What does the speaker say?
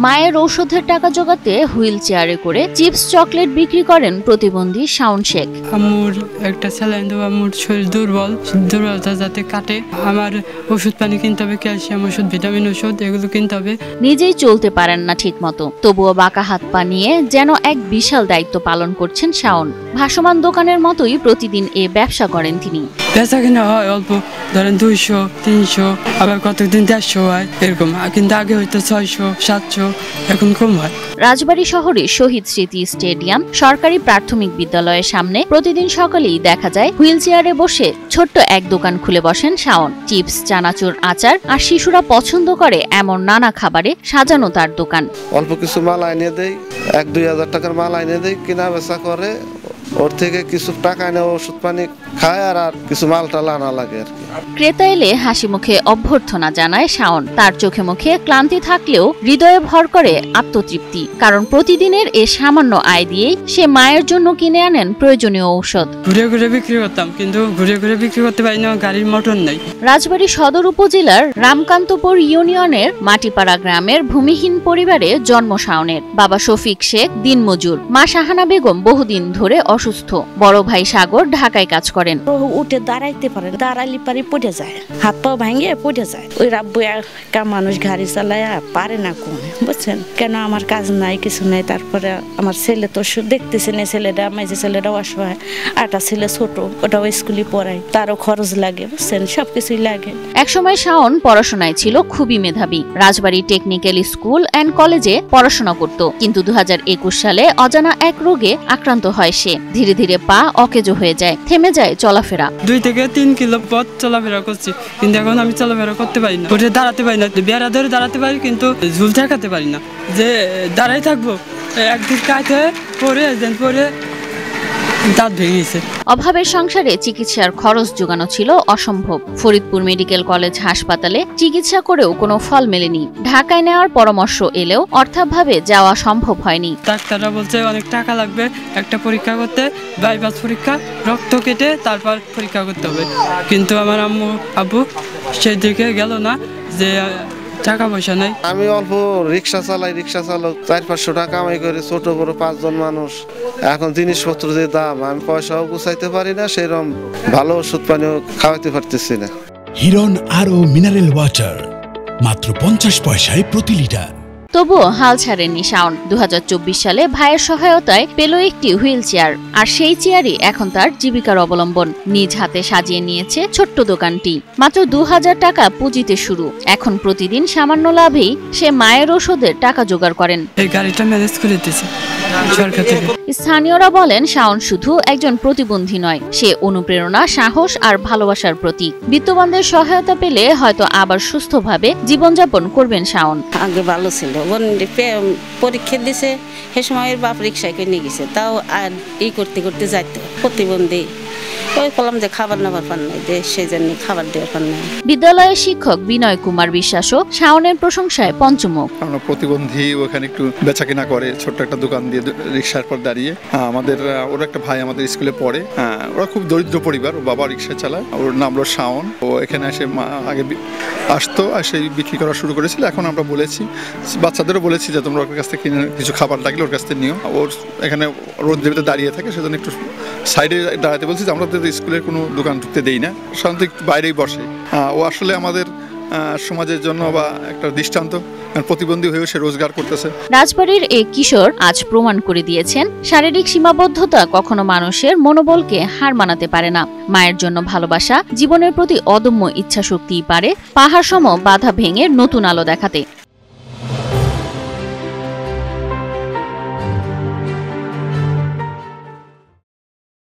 মায়ের ঔষধের টাকা জোগাতে হুইল চেয়ারে করে চিপস চকলেট বিক্রি করেন প্রতিবন্ধী শাওন শেখ। আম্মুর একটা স্যালাইন দেবো, আম্মুর শরীর দুর্বলতা যাতে কাটে, আমার ওষুধ পানি কিনতে হবে, ক্যালসিয়াম ওষুধ, ভিটামিন ওষুধ এগুলো কিনতে হবে। নিজেই চলতে পারেন না ঠিক মতো, তবুও বাঁকা হাত পা নিয়ে যেন এক বিশাল দায়িত্ব পালন করছেন শাওন। ভাসমান দোকানের মতোই প্রতিদিন এ ব্যবসা করেন তিনি। বেচা কিনা হয় অল্প, ধরেন 200, 300, আবার কতদিন 150 হয় এরকম, কিন্তু আগে হয়তো 600, 700, এখন কম হয়। রাজবাড়ী শহরের শহীদ স্মৃতি স্টেডিয়াম সরকারি প্রাথমিক বিদ্যালয়ের সামনে প্রতিদিন সকালেই দেখা যায় হুইল চেয়ারে বসে ছোট্ট এক দোকান খুলে বসেন শাওন। চিপস, চানাচুর, আচার আর শিশুরা পছন্দ করে এমন নানা খাবারে সাজানো তার দোকান। অল্প কিছু মাল এনে দেয়, 1-2 হাজার টাকার মাল এনে দেয়, কিনা বেচা করে, ওর থেকে কিছু টাকা এনে ওষুধ পানি খায় আর কিছু মালটাল আনা লাগে আর কি। ক্রেতা এলে হাসি মুখে অভ্যর্থনা জানায় শাওন। তার চোখে মুখে ক্লান্তি থাকলেও হৃদয়ে ভর করে আত্মতৃপ্তি, কারণ প্রতিদিনের এ সামান্য আয় দিয়েই সে মায়ের জন্য কিনে আনেন প্রয়োজনীয় ঔষধ। ঘুরে ঘুরে বিক্রি করতাম, কিন্তু ঘুরে ঘুরে বিক্রি করতে পারি না, গাড়ির মোটর নেই। রাজবাড়ী সদর উপজেলার রামকান্তপুর ইউনিয়নের মাটিপাড়া গ্রামের ভূমিহীন পরিবারে জন্ম শাওনের। বাবা শফিক শেখ দিনমজুর, মা শাহানা বেগম বহুদিন ধরে অসুস্থ, বড় ভাই সাগর ঢাকায় কাজ করেন। উঠে দাঁড়াইতে পারে, দাঁড়ালি পারে পড়ে যায়, হাত পা ভাঙে পড়ে যায়। ওই রাব্বু একটা মানুষ গাড়ি চালায় পারে না কোন, বুঝছেন কেন, আমার কাজ নাই কিছু নাই। তারপরে আমার ছেলে তো দেখতেছে না, ছেলেটা মাঝে ছেলেটা অসহায়, একটা ছেলে ছোট, ওটাও স্কুলে পড়ায়, তারও খরচ লাগে, বুঝছেন সবকিছুই লাগে। একসময় শাওন পড়াশোনায় ছিল খুবই মেধাবী। রাজবাড়ী টেকনিক্যাল স্কুল অ্যান্ড কলেজে পড়াশোনা করত, কিন্তু 2021 সালে অজানা এক রোগে আক্রান্ত হয় সে। ধীরে ধীরে পা অকেজো হয়ে যায়, থেমে যায় চলাফেরা। 2 থেকে 3 কিলো পথ চলাফেরা করছি, কিন্তু এখন আমি চলাফেরা করতে পারি না, উঠে দাঁড়াতে পারি না। বেড়া ধরে দাঁড়াতে পারি, কিন্তু ঝুল ঠেকাতে পারি না, যে দাঁড়াই থাকবো। একদিন কাঁচে পরে দাঁত ভেঙেছে। অভাবের সংসারে চিকিৎসার খরচ জোগানো ছিল অসম্ভব। ফরিদপুর মেডিকেল কলেজ হাসপাতালে চিকিৎসা করেও কোনো ফল মেলেনি। ঢাকায় নেওয়ার পরামর্শ এলেও অর্থাভাবে যাওয়া সম্ভব হয়নি। ডাক্তাররা বলছে অনেক টাকা লাগবে একটা পরীক্ষা করতে, বাইপাস পরীক্ষা, রক্ত কেটে তারপর পরীক্ষা করতে হবে। কিন্তু আমার আব্বু সেই দিকে গেল না, যে টাকা পয়সা নাই। আমি অল্প রিক্সা চালাই, রিক্সা চালক, 400-500 টাকা কামাই করে, ছোট বড় 5 জন মানুষ। এখন জিনিসপত্র যে দাম, আমি পয়সাও গুছাইতে পারি না, সেরকম ভালো ওষুধ পানিও খাওয়াইতে পারতেছি না। হিরন আরও মিনারেল ওয়াটার মাত্র 50 পয়সায় প্রতি লিটার। তবুও হাল ছাড়েননি শাওন। 2024 সালে ভাইয়ের সহায়তায় পেল একটি হুইল চেয়ার, আর সেই চেয়ারই এখন তার জীবিকার অবলম্বন। নিজ হাতে সাজিয়ে নিয়েছে ছোট্ট দোকানটি। মাত্র 2000 টাকা পুঁজিতে শুরু। এখন প্রতিদিন সামান্য লাভেই সে মায়ের ওষুধের টাকা জোগাড় করেন। এই গাড়িটা ম্যানেজ করে দিয়েছে সরকার থেকে। স্থানীয়রা বলেন শাওন শুধু একজন প্রতিবন্ধী নয়, সে অনুপ্রেরণা, সাহস আর ভালোবাসার প্রতীক। বিত্তবানদের সহায়তা পেলে হয়তো আবার সুস্থভাবে জীবনযাপন করবেন শাওন। আগে ভালো ছিল, পরীক্ষা দিছে, সে সময় বাপ রিক্সায় করে নিয়ে গেছে, তাও আর এই করতে করতে যাইতো। প্রতিবন্ধী ওই কলম যে খাবার নেবার পান নাই, সেই জন্য খাবার দেওয়ার পান নাই। বিদ্যালয়ের শিক্ষক বিনয় কুমার বিশ্বাসও শাওনের প্রশংসায় পঞ্চমুখ। আমরা প্রতিবন্ধী, ওখানে একটু বেচা কিনা করে, ছোট্ট একটা দোকান দিয়ে রিক্সার পর দাঁড়িয়ে। আমাদের ওর একটা ভাই আমাদের স্কুলে পড়ে, ওরা খুব দরিদ্র পরিবার, ও বাবা রিক্সা চালায়, ওর নাম হলো শাওন। ও এখানে এসে আগে আসতো, আর সেই বিক্রি করা শুরু করেছিল। এখন আমরা বলেছি, বাচ্চাদেরও বলেছি যে তোমরা ওর কাছ থেকে কিনে কিছু খাবার লাগলে ওর কাছ থেকে নিও। ওর এখানে রোদ্রে দাঁড়িয়ে থাকে, সেজন্য একটু সাইডে দাঁড়াতে বলছি, যে আমরা তো স্কুলের কোনো দোকান ঢুকতে দেই না, সাধারণত একটু বাইরেই বসে। ও আসলে আমাদের সমাজের জন্য বা একটা দৃষ্টান্ত, প্রতিবন্ধী হয়েও সে রোজগার করতেছে। রাজবাড়ীর এই কিশোর আজ প্রমাণ করে দিয়েছেন শারীরিক সীমাবদ্ধতা কখনো মানুষের মনোবলকে হার মানাতে পারে না। মায়ের জন্য ভালোবাসা, জীবনের প্রতি অদম্য ইচ্ছাশক্তিই পারে পাহাড় সম বাধা ভেঙে নতুন আলো দেখাতে।